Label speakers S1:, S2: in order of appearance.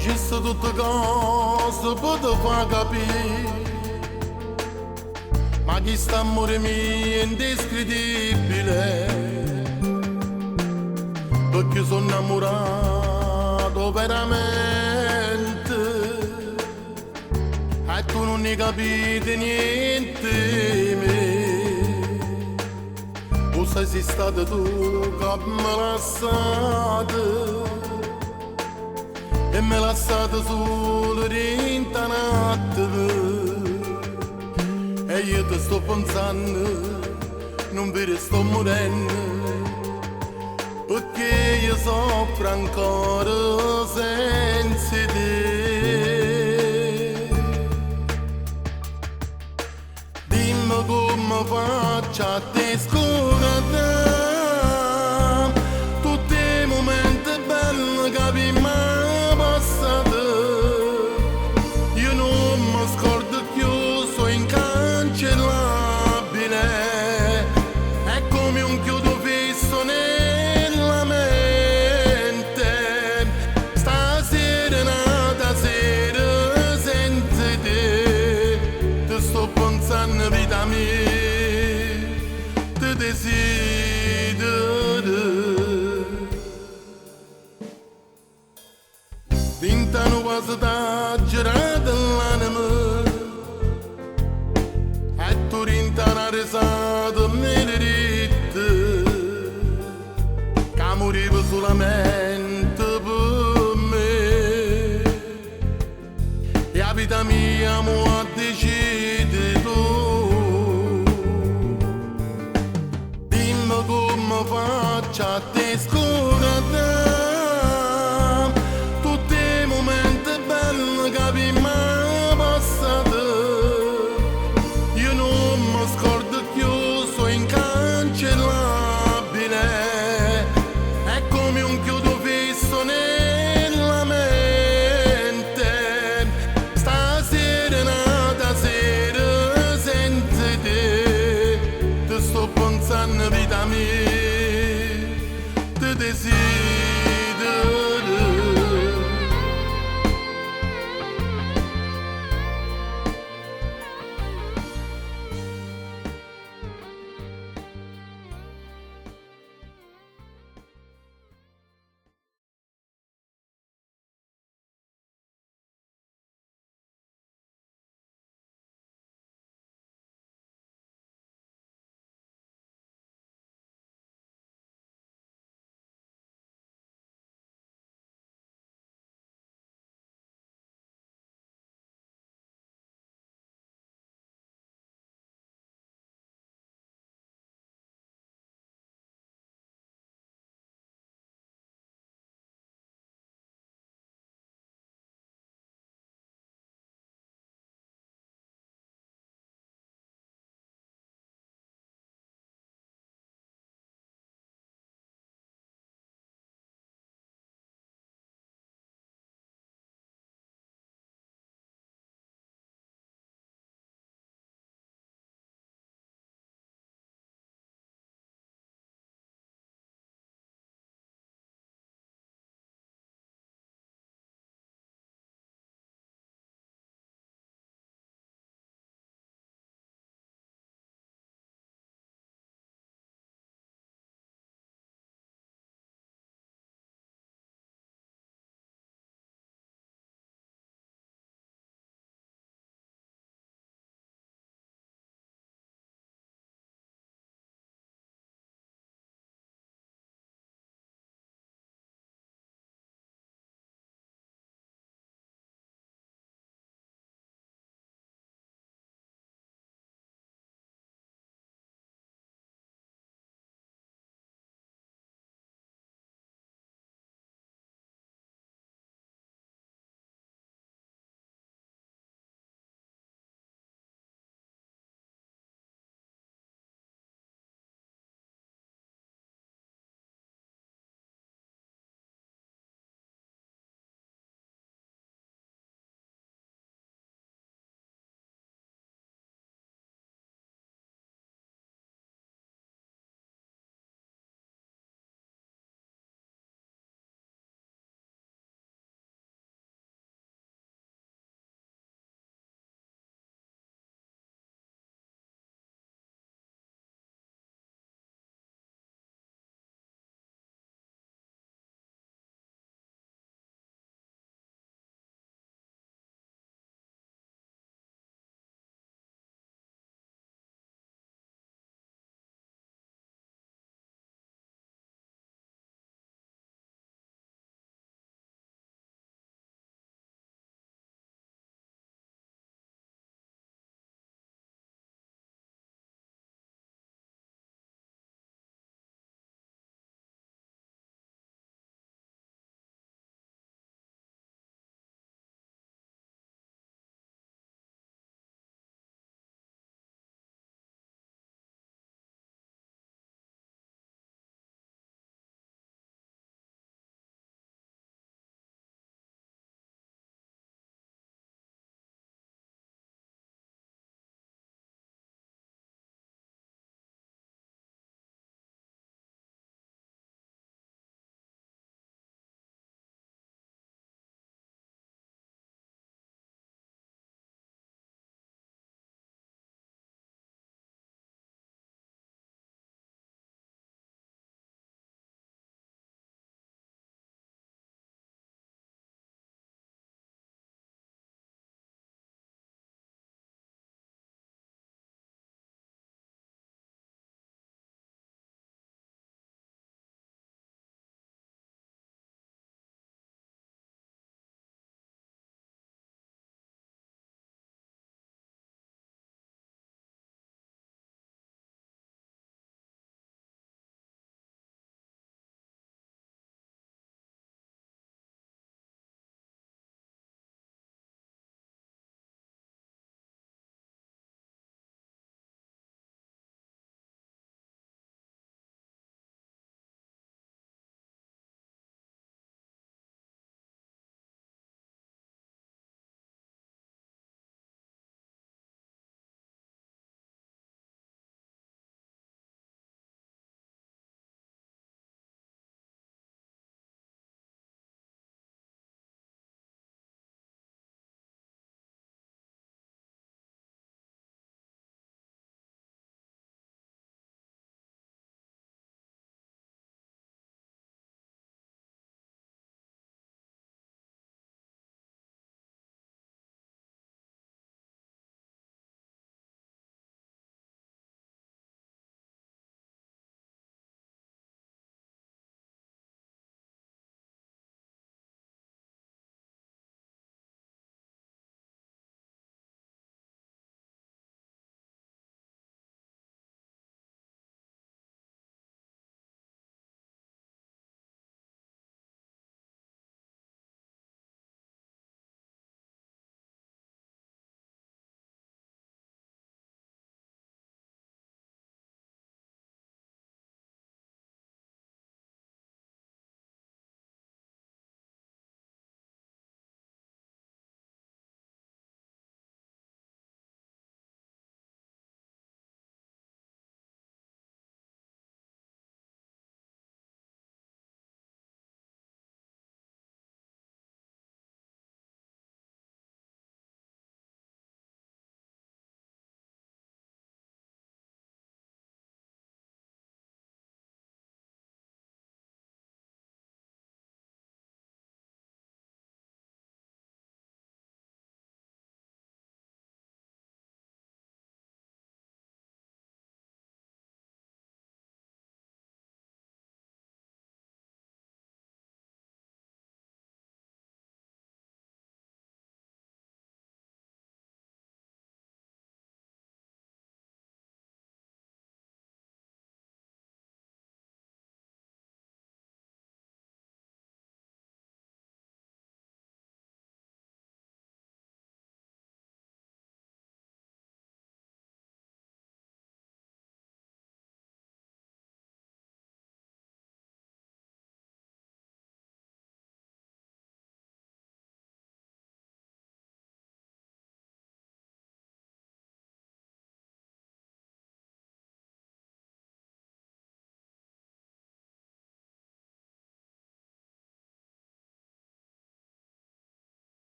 S1: facesse tutte cose per te far capire. Ma chi sta amore mio è indescrivibile, perché sono innamorato veramente e tu non ne capite niente di me. O sei stato tu che mi hai lasciato e mi hai lasciato solo in la notte. E io ti sto pensando, non vedi sto morendo, perché io soffro ancora senza te. Dimmi come faccio a te scordare tutti i momenti belli che abbiamo passato. Io non mi scordo più, sono incancellabile, è come un chiodo fisso nella mente. Stasera nata sera senza te, ti sto pensando vita mia, ti desidero. Vint'anni quasi da girata l'anima e tu rintana risata merita che moriva solamente per me. E la vita mia mo ha deciso tu. Dimmi come faccio a te